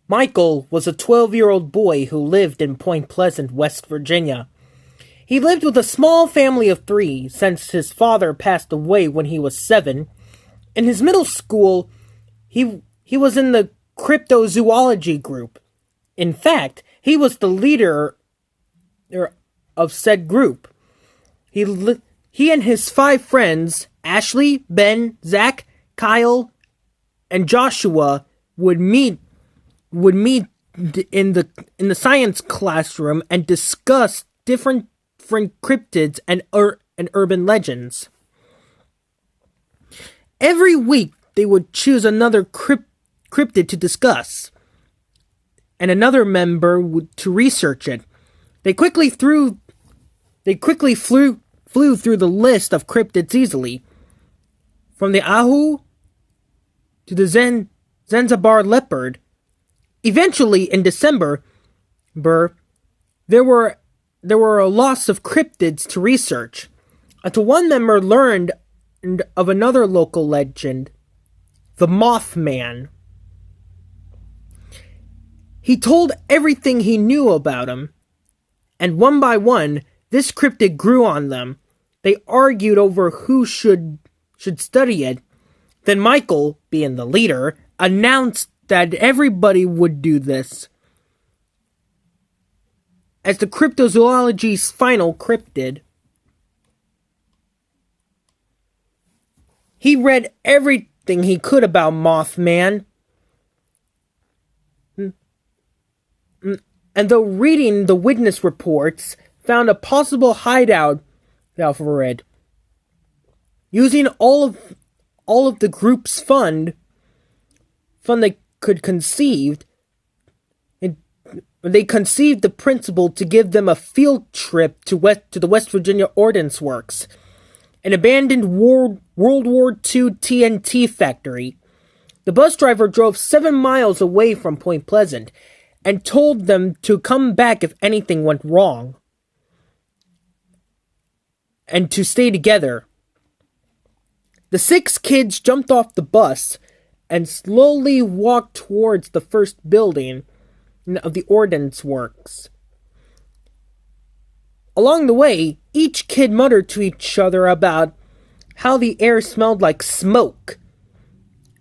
Michael was a 12-year-old boy who lived in Point Pleasant, West Virginia. He lived with a small family of 3 since his father passed away when he was 7. In his middle school, he was in the cryptozoology group. In fact, he was the leader of said group. He and his 5 friends, Ashley, Ben, Zach, Kyle, and Joshua, would meet in the science classroom and discuss different cryptids and urban legends. Every week they would choose another cryptid to discuss, and another member to research it. They quickly flew through the list of cryptids easily, from the Ahu to the Zanzibar leopard. Eventually, in December, there were a loss of cryptids to research, until one member learned of another local legend, the Mothman. He told everything he knew about him, and one by one, this cryptid grew on them. They argued over who should study it. Then Michael, being the leader, announced that everybody would do this as the cryptozoology's final cryptid. He read everything he could about Mothman, and though reading the witness reports, found a possible hideout for it. Using all of the group's fund they could conceive, they conceived the principle to give them a field trip to the West Virginia Ordnance Works, an abandoned World War II TNT factory. The bus driver drove 7 miles away from Point Pleasant and told them to come back if anything went wrong, and to stay together. The 6 kids jumped off the bus and slowly walked towards the first building of the Ordnance Works. Along the way, each kid muttered to each other about how the air smelled like smoke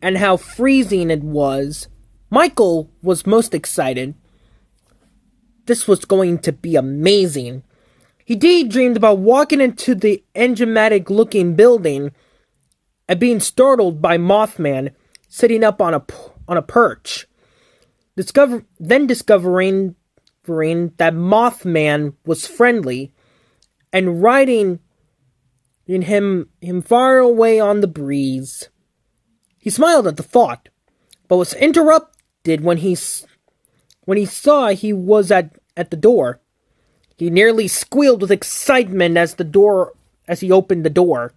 and how freezing it was. Michael was most excited. This was going to be amazing. He daydreamed about walking into the enigmatic-looking building and being startled by Mothman sitting up on a perch. Then discovering that Mothman was friendly and riding him far away on the breeze. He smiled at the thought, but was interrupted when he saw he was at the door. He nearly squealed with excitement as he opened the door.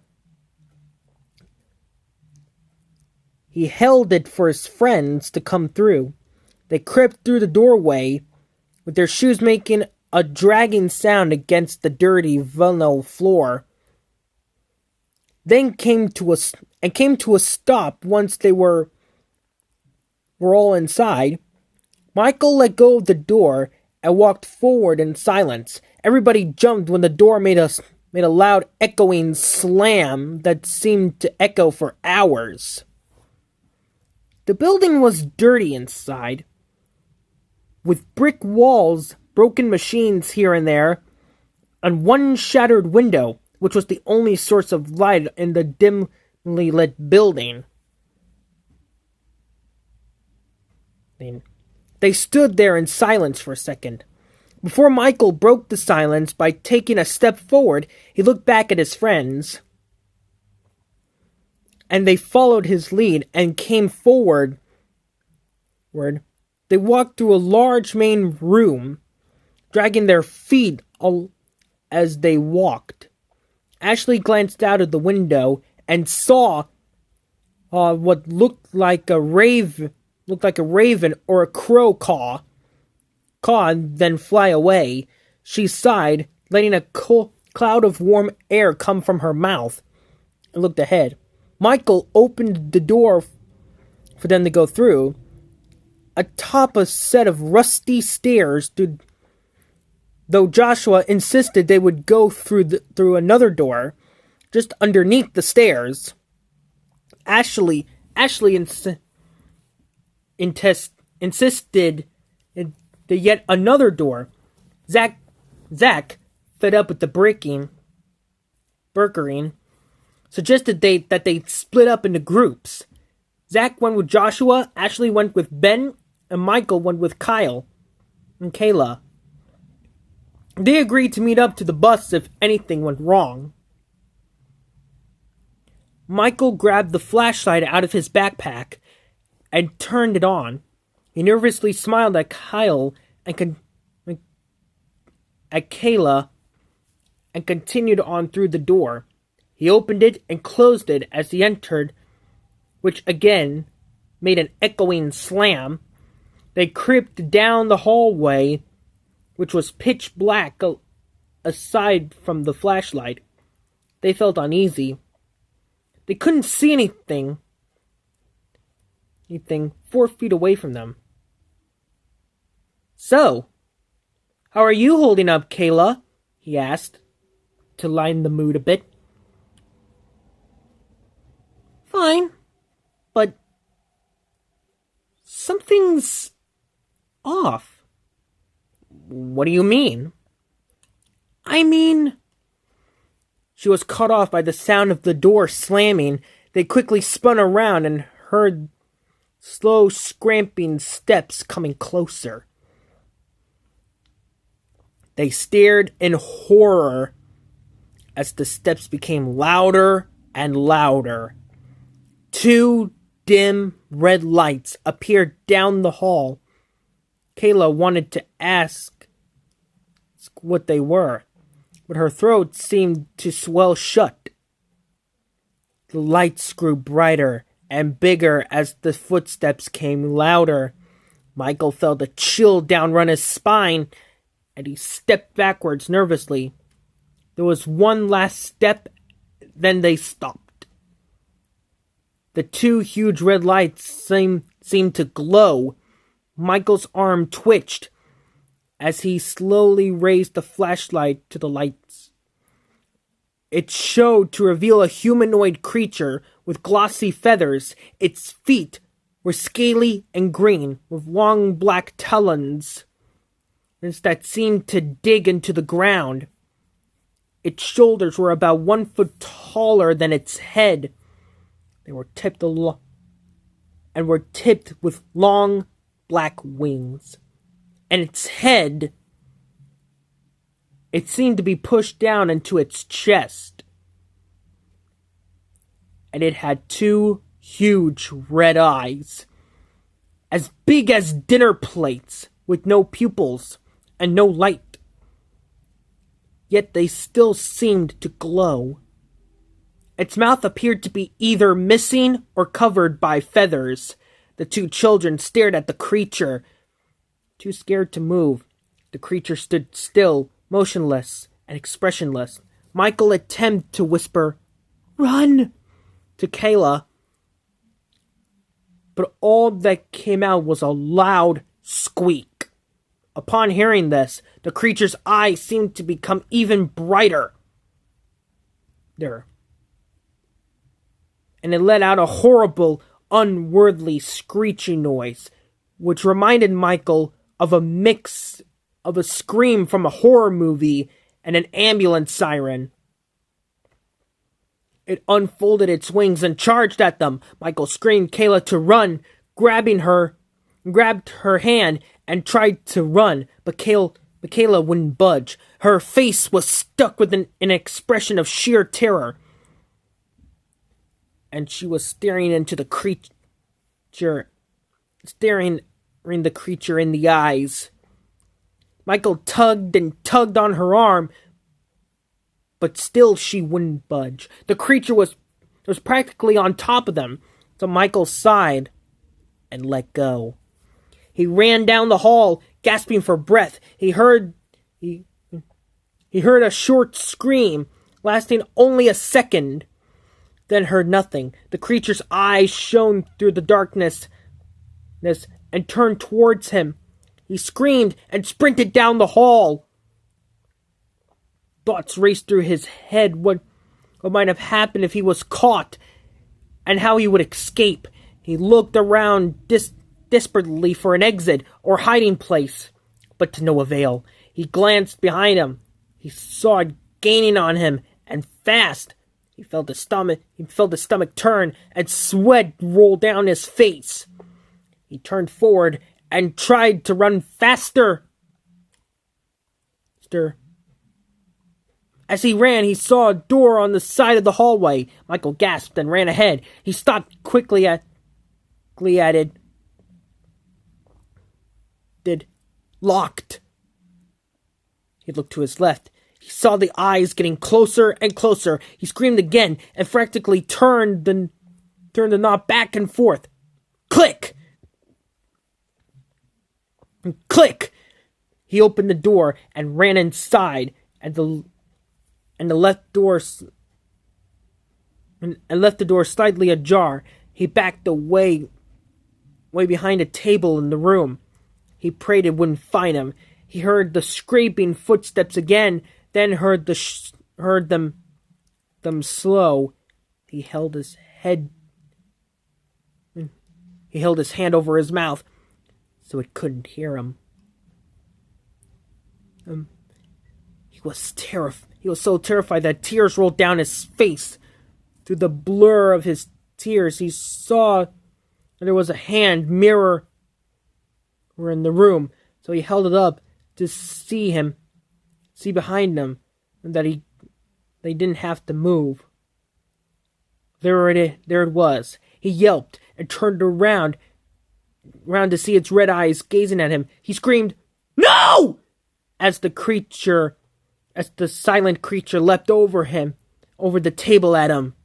He held it for his friends to come through. They crept through the doorway, with their shoes making a dragging sound against the dirty vinyl floor. Then came to a stop once they were all inside. Michael let go of the door and walked forward in silence. Everybody jumped when the door made a loud echoing slam that seemed to echo for hours. The building was dirty inside, with brick walls, broken machines here and there, and one shattered window, which was the only source of light in the dimly lit building. They stood there in silence for a second. Before Michael broke the silence by taking a step forward, he looked back at his friends, and they followed his lead and came forward. They walked through a large main room, dragging their feet as they walked. Ashley glanced out of the window and saw what looked like a raven or a crow caw and then fly away. She sighed, letting a cloud of warm air come from her mouth, and looked ahead. Michael opened the door for them to go through. atop a set of rusty stairs, though Joshua insisted they would go through another door just underneath the stairs. Ashley insisted in the yet another door. Zach, fed up with the burgering, suggested that they split up into groups. Zach went with Joshua, Ashley went with Ben, and Michael went with Kyle and Kayla. They agreed to meet up to the bus if anything went wrong. Michael grabbed the flashlight out of his backpack and turned it on. He nervously smiled at Kyle and at Kayla and continued on through the door. He opened it and closed it as he entered, which again made an echoing slam. They crept down the hallway, which was pitch black aside from the flashlight. They felt uneasy. They couldn't see anything 4 feet away from them. "So, how are you holding up, Kayla?" he asked, to lighten the mood a bit. "Fine, but something's off." "What do you mean?" "I mean..." She was cut off by the sound of the door slamming. They quickly spun around and heard slow, scramping steps coming closer. They stared in horror as the steps became louder and louder. 2 dim red lights appeared down the hall. Kayla wanted to ask what they were, but her throat seemed to swell shut. The lights grew brighter and bigger as the footsteps came louder. Michael felt a chill downrun his spine, and he stepped backwards nervously. There was one last step, then they stopped. The 2 huge red lights seemed to glow. Michael's arm twitched as he slowly raised the flashlight to the lights. It showed to reveal a humanoid creature with glossy feathers. Its feet were scaly and green, with long black talons that seemed to dig into the ground. Its shoulders were about 1 foot taller than its head. They were tipped with long black wings. And its head, it seemed to be pushed down into its chest. And it had 2 huge red eyes, as big as dinner plates, with no pupils and no light. Yet they still seemed to glow. Its mouth appeared to be either missing or covered by feathers. The 2 children stared at the creature, too scared to move. The creature stood still, motionless and expressionless. Michael attempted to whisper, "Run!" to Kayla, but all that came out was a loud squeak. Upon hearing this, the creature's eyes seemed to become even brighter. And it let out a horrible, unworldly screeching noise, which reminded Michael of a mix of a scream from a horror movie and an ambulance siren. It unfolded its wings and charged at them. Michael screamed Kayla to run, grabbed her hand and tried to run, but Kayla wouldn't budge. Her face was stuck with an expression of sheer terror, and she was staring into the creature, staring the creature in the eyes. Michael tugged and tugged on her arm, but still she wouldn't budge. The creature was practically on top of them, so Michael sighed and let go. He ran down the hall, gasping for breath. He heard a short scream, lasting only a second, then heard nothing. The creature's eyes shone through the darkness and turned towards him. He screamed and sprinted down the hall. Thoughts raced through his head what might have happened if he was caught and how he would escape. He looked around desperately for an exit or hiding place, but to no avail. He glanced behind him. He saw it gaining on him, and fast. He felt his stomach turn, and sweat roll down his face. He turned forward and tried to run faster. As he ran, he saw a door on the side of the hallway. Michael gasped and ran ahead. He stopped quickly at it. Locked. He looked to his left. He saw the eyes getting closer and closer. He screamed again and frantically turned the knob back and forth. Click! Click! He opened the door and ran inside, and left the door slightly ajar. He backed away behind a table in the room. He prayed it wouldn't find him. He heard the scraping footsteps again, then heard them slow. He held his hand over his mouth so it couldn't hear him. He was so terrified that tears rolled down his face. Through the blur of his tears, he saw there was a hand mirror in the room, so he held it up to see behind him, and that they didn't have to move. There it was. He yelped and turned around to see its red eyes gazing at him. He screamed, "No!" as the silent creature leapt over the table at him.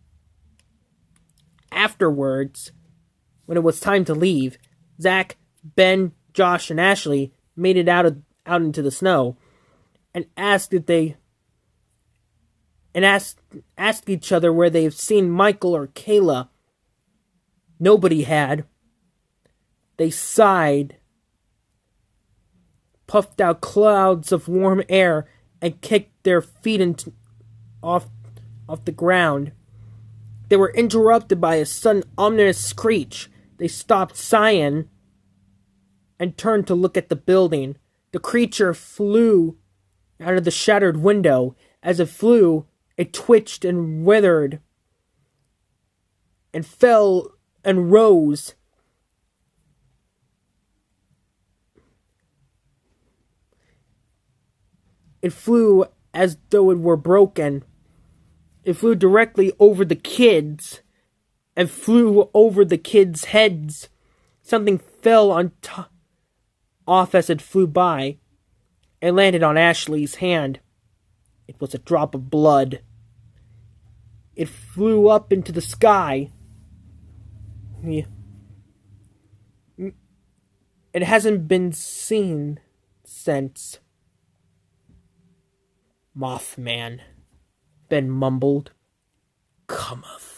Afterwards, when it was time to leave, Zach, Ben, Josh, and Ashley made it out into the snow and asked each other where they've seen Michael or Kayla. Nobody had. They sighed, puffed out clouds of warm air, and kicked their feet off the ground. They were interrupted by a sudden ominous screech. They stopped sighing and turned to look at the building. The creature flew out of the shattered window. As it flew, it twitched and withered and fell and rose. It flew as though it were broken. It flew directly over the kids and flew over the kids' heads. Something fell off as it flew by. It landed on Ashley's hand. It was a drop of blood. It flew up into the sky. It hasn't been seen since. Mothman, Ben mumbled. Cometh.